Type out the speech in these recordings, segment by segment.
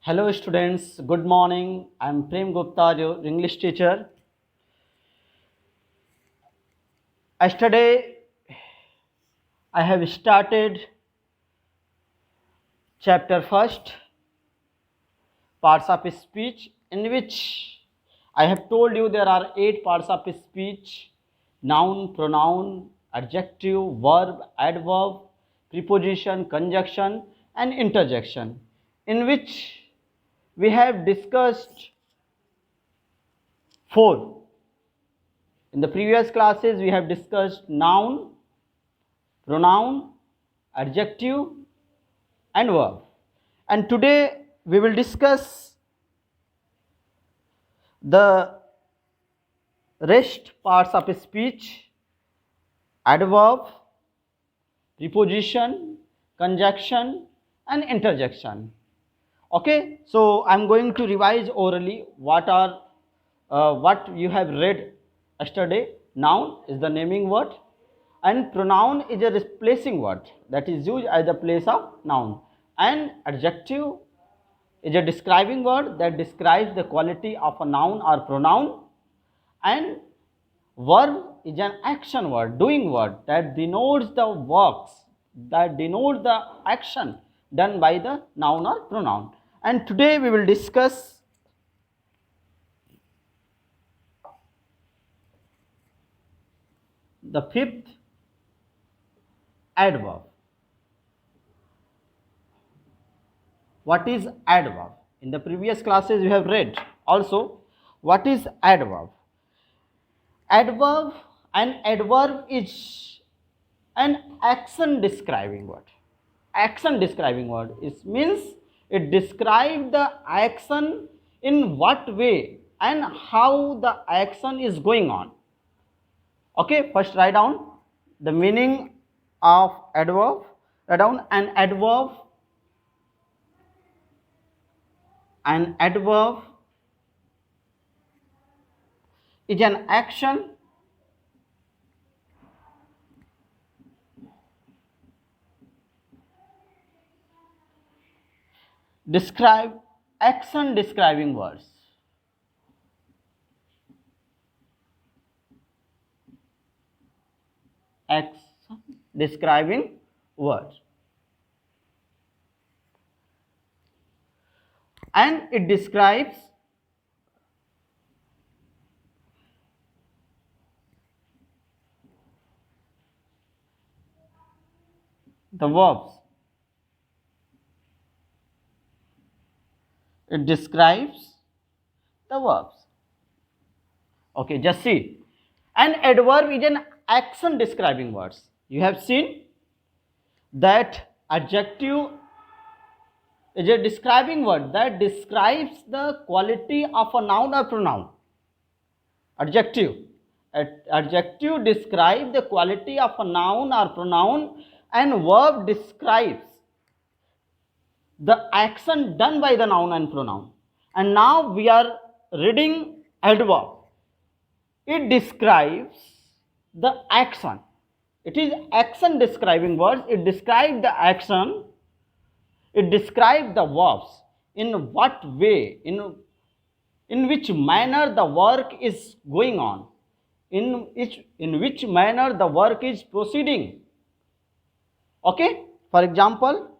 Hello students, good morning. I am Prem Gupta, your English teacher. Yesterday I have started chapter first, parts of speech, in which I have told you there are 8 parts of speech: noun, pronoun, adjective, verb, adverb, preposition, conjunction, and interjection, in which we have discussed 4. In the previous classes, we have discussed noun, pronoun, adjective, and verb. And today we will discuss the rest parts of speech: adverb, preposition, conjunction, and interjection. Okay, so I'm going to revise orally what you have read yesterday. Noun is the naming word, and pronoun is a replacing word that is used as the place of noun, and adjective is a describing word that describes the quality of a noun or pronoun, and verb is an action word, doing word, that denotes the works, that denotes the action done by the noun or pronoun. And today we will discuss the 5th, adverb. What is adverb? In the previous classes you have read also what is adverb. Adverb, and adverb is an action describing word. Action describing word, it means it describes the action, in what way and how the action is going on. Okay, first write down the meaning of adverb. Write down an adverb is an action describe action describing words. Action describing words, and it describes the verbs. It describes the verbs. Okay, just see. An adverb is an action describing words. You have seen that adjective is a describing word that describes the quality of a noun or pronoun. Adjective. Adjective describes the quality of a noun or pronoun, and verb describes the action done by the noun and pronoun. And now we are reading adverb. It describes the action. It is action describing words. It describes the action. It describes the verbs. In what way, in which manner the work is going on, in which manner the work is proceeding. Okay, for example,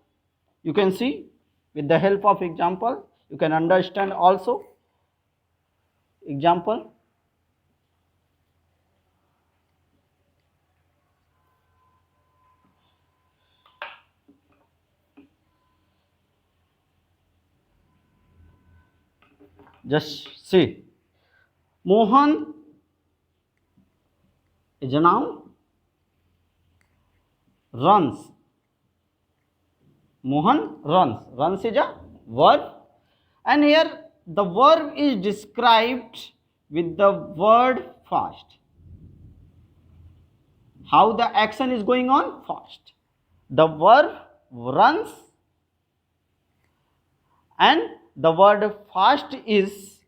you can see, with the help of example you can understand also. Example: just see, Mohan is a noun, runs. Mohan runs. Runs is a verb, and here the verb is described with the word fast. How the action is going on? Fast. The verb runs, and the word fast is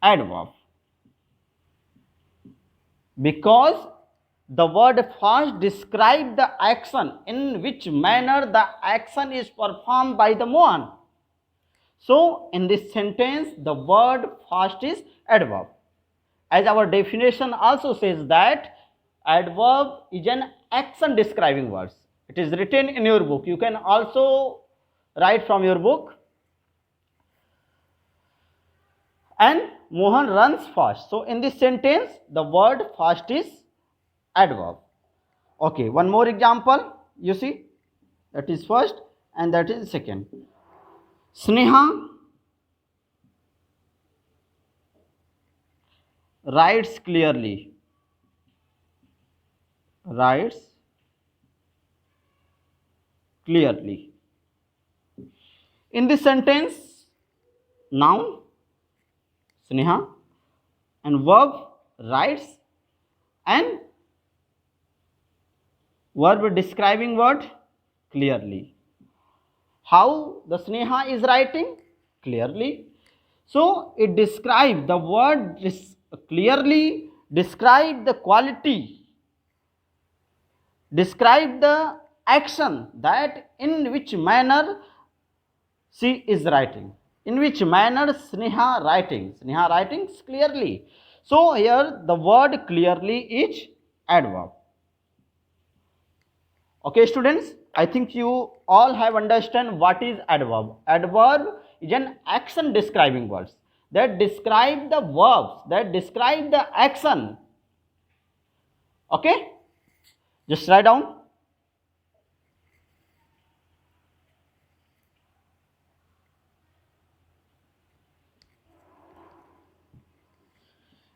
adverb, because the word fast describes the action, in which manner the action is performed by the Mohan. So in this sentence, the word first is adverb. As our definition also says that adverb is an action describing words. It is written in your book. You can also write from your book. And Mohan runs fast. So in this sentence, the word fast is adverb. Okay, one more example. You see, that is first and that is second. Sneha writes clearly. Writes clearly. In this sentence, noun Sneha and verb writes and verb describing word clearly. How the Sneha is writing? Clearly. So it describes the word clearly, describe the quality, describe the action, that in which manner she is writing, in which manner Sneha writing. Sneha writings clearly. So here the word clearly is adverb. Okay, students, I think you all have understand what is adverb. Adverb is an action describing words that describe the verbs, that describe the action. Okay, just write down.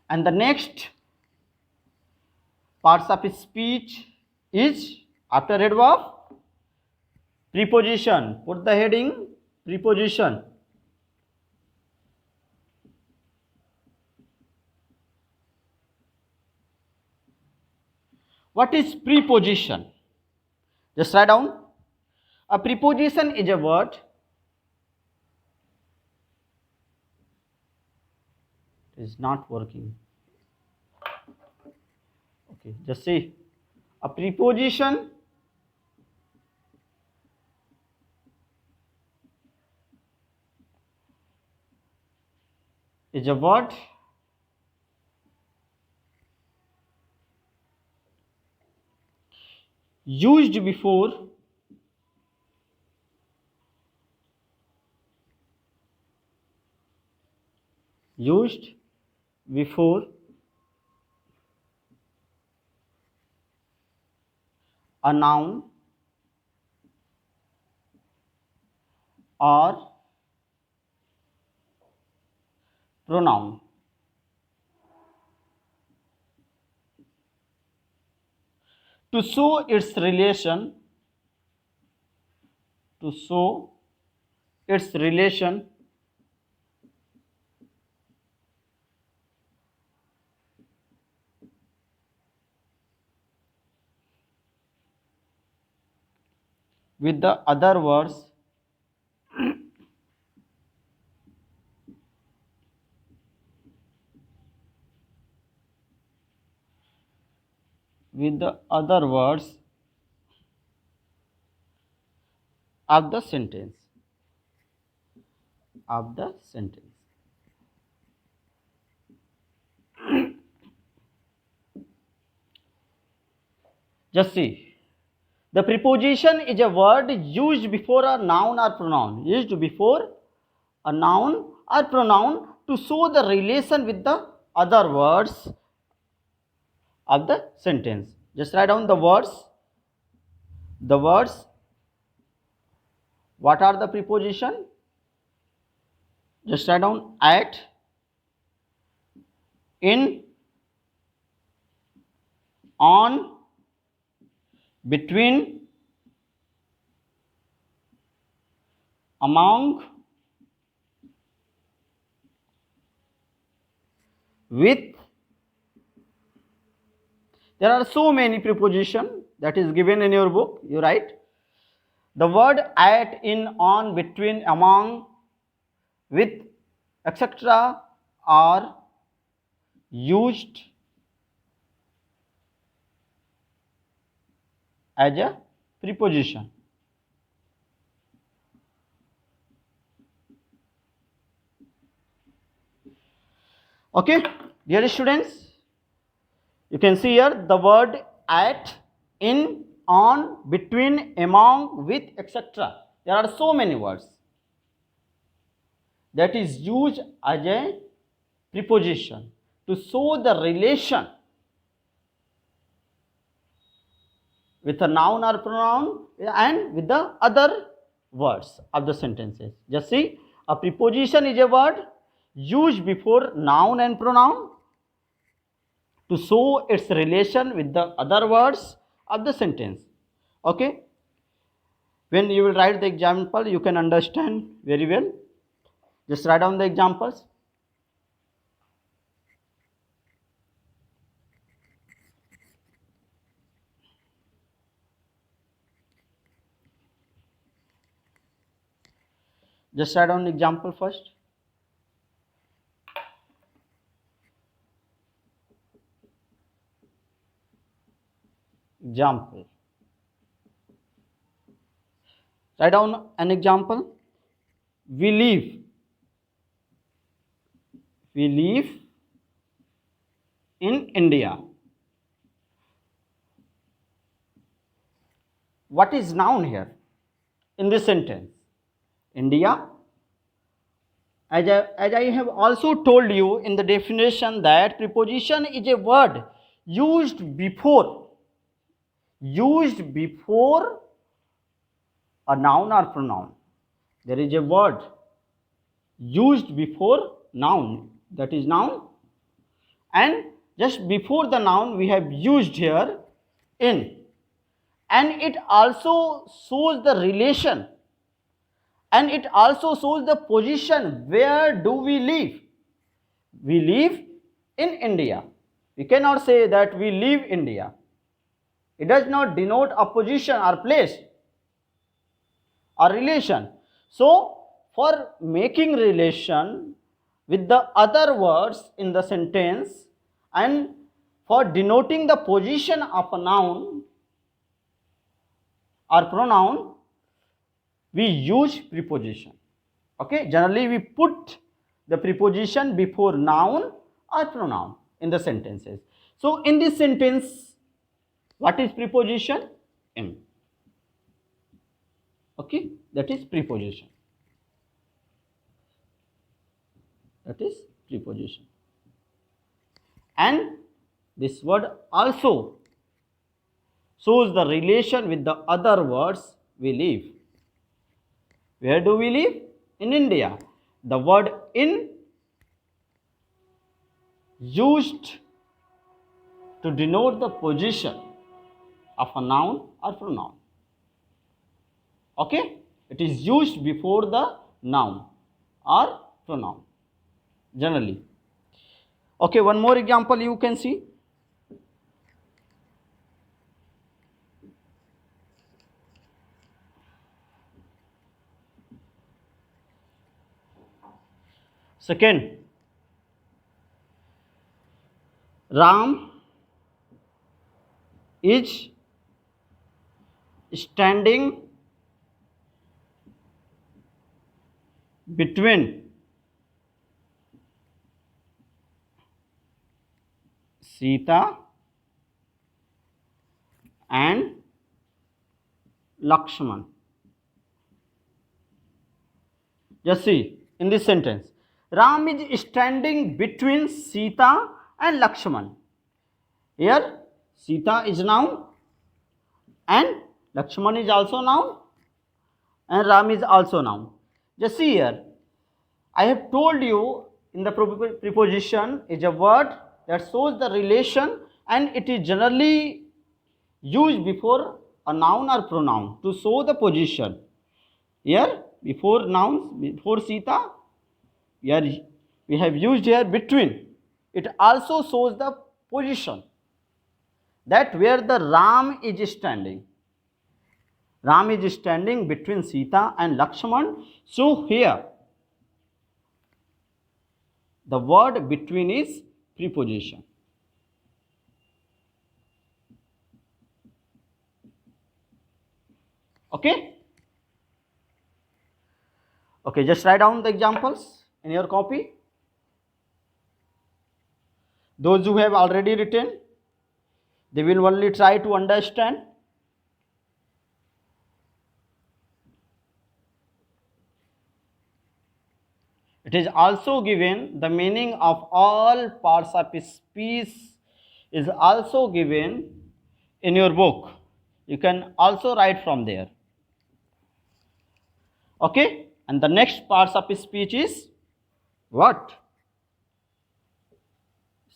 And the next parts of speech is after adverb preposition. Put the heading preposition. What is preposition? Just write down. A preposition is a word. It is not working. Okay, just see. A preposition is a word used before used before a noun or pronoun. To show its relation, to show its relation with the other words with the other words of the sentence, of the sentence. Just see, the preposition is a word used before a noun or pronoun, used before a noun or pronoun to show the relation with the other words of the sentence. Just write down the words. The words. What are the preposition? Just write down at, in, on, between, among, with. There are so many preposition that is given in your book. You write. The word at, in, on, between, among, with, etc. are used as a preposition. Okay, dear students, you can see here the word at, in, on, between, among, with, etc. There are so many words that is used as a preposition to show the relation with a noun or pronoun and with the other words of the sentences. Just see, a preposition is a word used before noun and pronoun to show its relation with the other words of the sentence. Okay, when you will write the example, you can understand very well. Just write down the examples. Just write down the example first. Example. Write down an example. We live. We live in India. What is noun here in this sentence? India. As I have also told you in the definition that preposition is a word used before a noun or pronoun. There is a word used before noun, that is noun, and just before the noun we have used here in, and it also shows the relation, and it also shows the position. Where do we live? We live in India. We cannot say that we live India. It does not denote a position or place or relation. So for making relation with the other words in the sentence and for denoting the position of a noun or pronoun, we use preposition. Okay, generally we put the preposition before noun or pronoun in the sentences. So in this sentence, what is preposition? In. Okay, that is preposition. That is preposition. And this word also shows the relation with the other words we live. Where do we live? In India. The word in used to denote the position of a noun or pronoun. Okay, it is used before the noun or pronoun generally. Okay, one more example you can see. Second, Ram is standing between Sita and Lakshman. Just see in this sentence, Ram is standing between Sita and Lakshman. Here Sita is noun and Lakshman is also noun and Ram is also noun. Just see here, I have told you in the preposition is a word that shows the relation and it is generally used before a noun or pronoun to show the position. Here before nouns, before Sita, here we have used here between. It also shows the position, that where the Ram is standing. Ram is standing between Sita and Lakshman. So here the word between is preposition. Okay? Okay, just write down the examples in your copy. Those who have already written, they will only try to understand. It is also given the meaning of all parts of speech is also given in your book. You can also write from there. Okay, and the next parts of speech is what?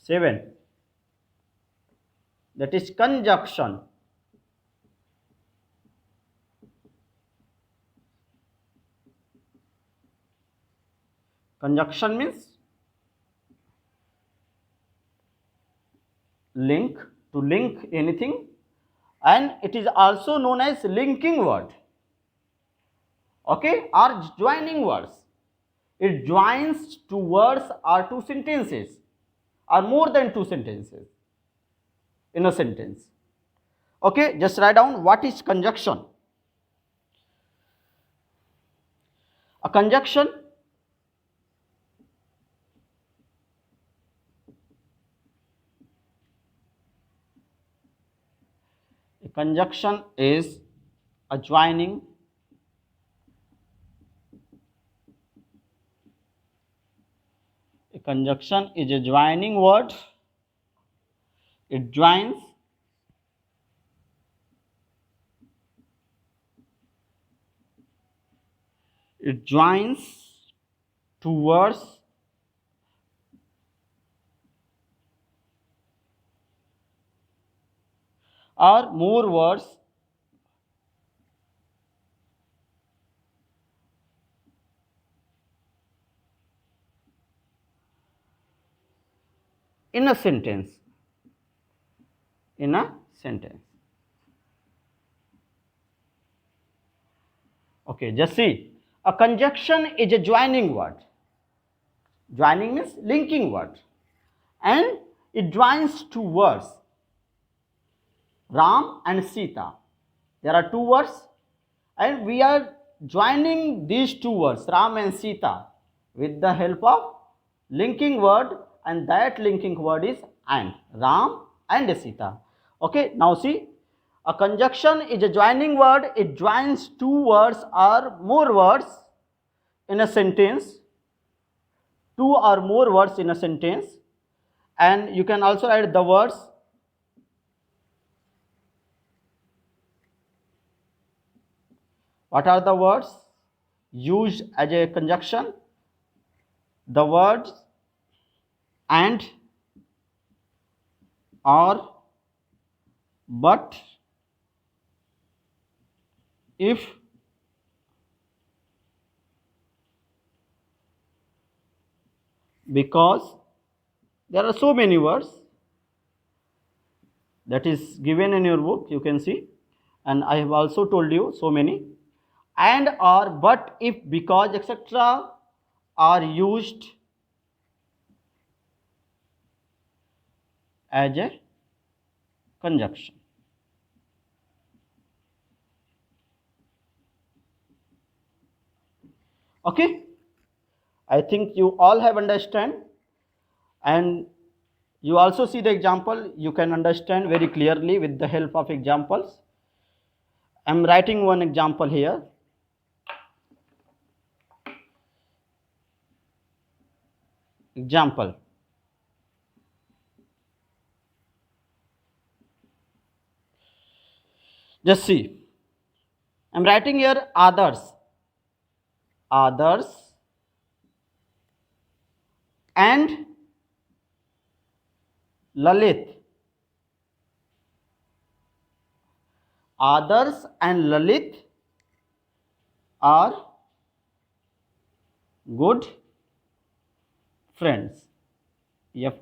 7. That is conjunction. Conjunction means link, to link anything, and it is also known as linking word. Okay, or joining words. It joins two words or two sentences or more than two sentences in a sentence. Okay, just write down what is conjunction. A conjunction is a joining conjunction is a joining word. It joins two words or more words in a sentence. Okay, just see. A conjunction is a joining word. Joining means linking word. And it joins two words, Ram and Sita. There are two words and we are joining these two words, Ram and Sita, with the help of linking word, and that linking word is and, Ram and Sita. Okay, now see, a conjunction is a joining word. It joins two words or more words in a sentence, two or more words in a sentence, and you can also add the words what are the words used as a conjunction? The words and, or, but, if, because. There are so many words that is given in your book, you can see, and I have also told you so many. And, or, but, if, because, etc. are used as a conjunction. Okay, I think you all have understand, and you also see the example. You can understand very clearly with the help of examples. I am writing one example here. Example. Just see. I am writing here others. Others and Lalit. Others and Lalit are good friends. Friends.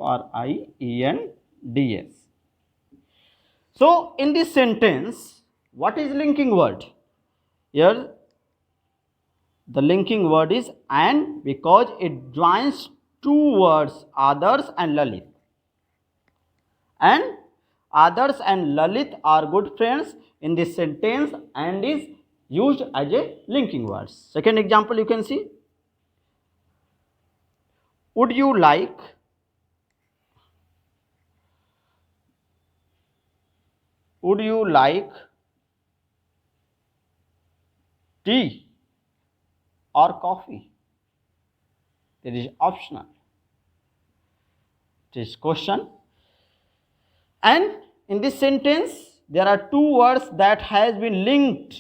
So in this sentence, what is linking word? Here the linking word is and, because it joins two words, others and Lalit. And others and Lalit are good friends in this sentence and is used as a linking word. Second example you can see. Would you like would you like tea or coffee? It is optional. It is question. And in this sentence, there are two words that has been linked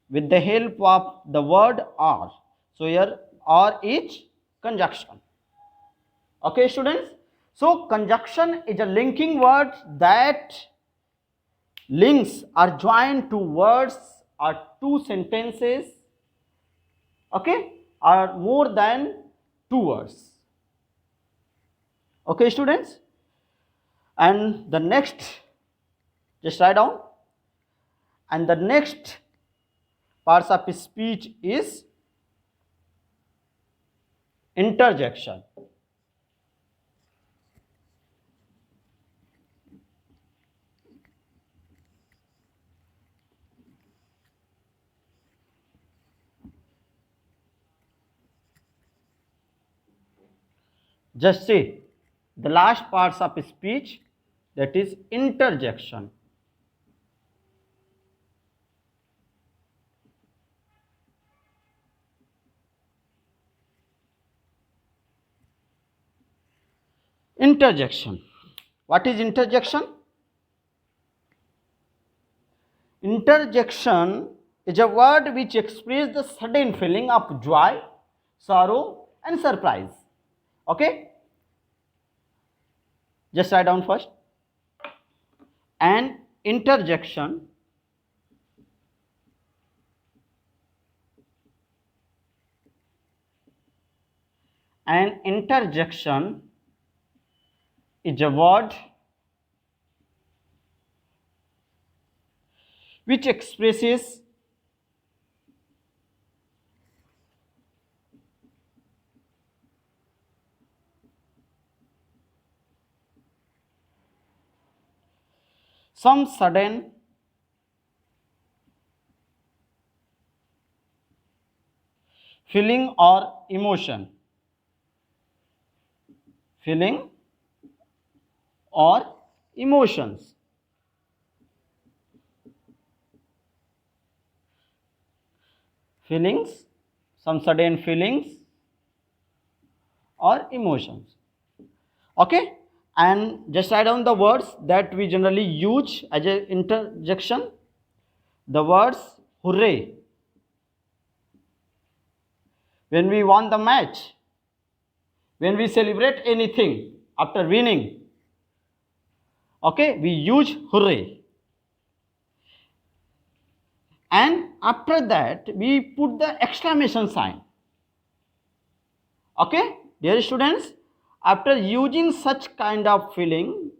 with the help of the word or. So here or is conjunction. Okay, students. So conjunction is a linking word that links are joined to words or two sentences, okay, or more than two words. Okay, students. And the next, just write down. And the next parts of speech is interjection. Just say the last parts of speech, that is interjection. Interjection. What is interjection? Interjection is a word which expresses the sudden feeling of joy, sorrow, and surprise. Okay? Just write down first. An interjection is a word which expresses some sudden feeling or emotion. Feeling or emotions. Feelings, some sudden feelings or emotions. Okay? And just write down the words that we generally use as an interjection. The words hooray when we won the match, when we celebrate anything after winning. Okay, we use hooray. And after that, we put the exclamation sign. Okay, dear students, after using such kind of feeling,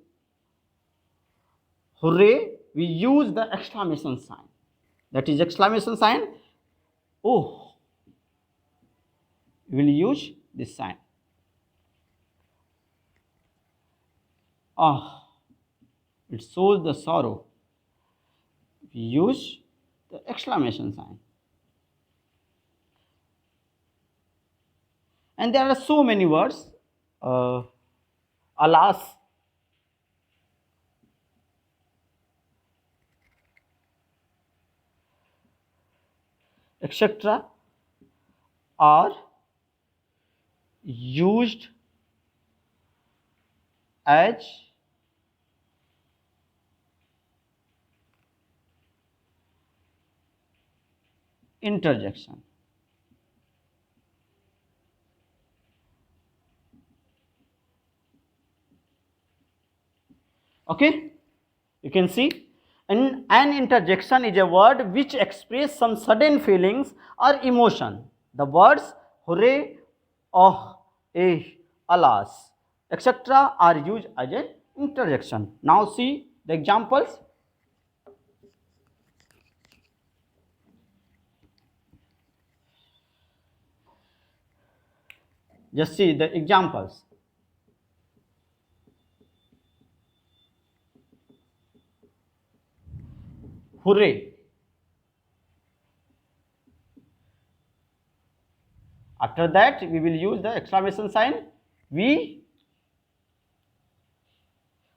hooray, we use the exclamation sign. That is exclamation sign. Oh, we will use this sign. Ah, it shows the sorrow. We use the exclamation sign. And there are so many words. Alas, etc. are used as interjection. Okay, you can see, and an interjection is a word which expresses some sudden feelings or emotion. The words hooray, oh, eh, alas, etc. are used as an interjection. Now see the examples. Just see the examples. Hooray. After that, we will use the exclamation sign. We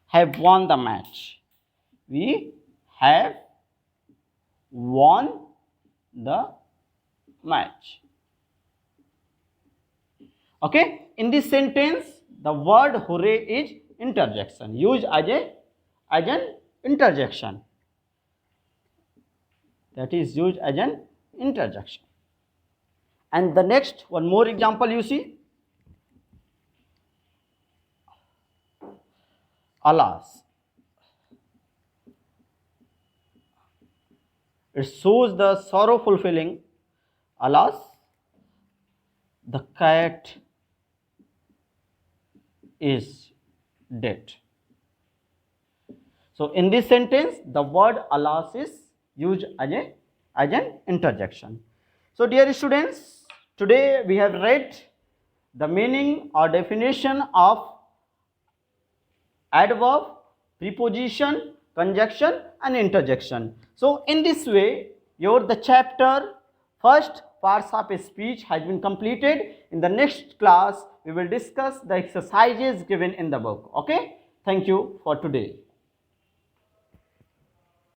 have won the match. We have won the match. Okay, in this sentence, the word hooray is interjection, used as an interjection. That is used as an interjection. And the next, one more example you see. Alas. It shows the sorrowful feeling. Alas, the cat is dead. So in this sentence, the word alas is used as an interjection. So dear students, today we have read the meaning or definition of adverb, preposition, conjunction and interjection. So in this way, the chapter first parts of a speech has been completed. In the next class, we will discuss the exercises given in the book. Okay, thank you for today.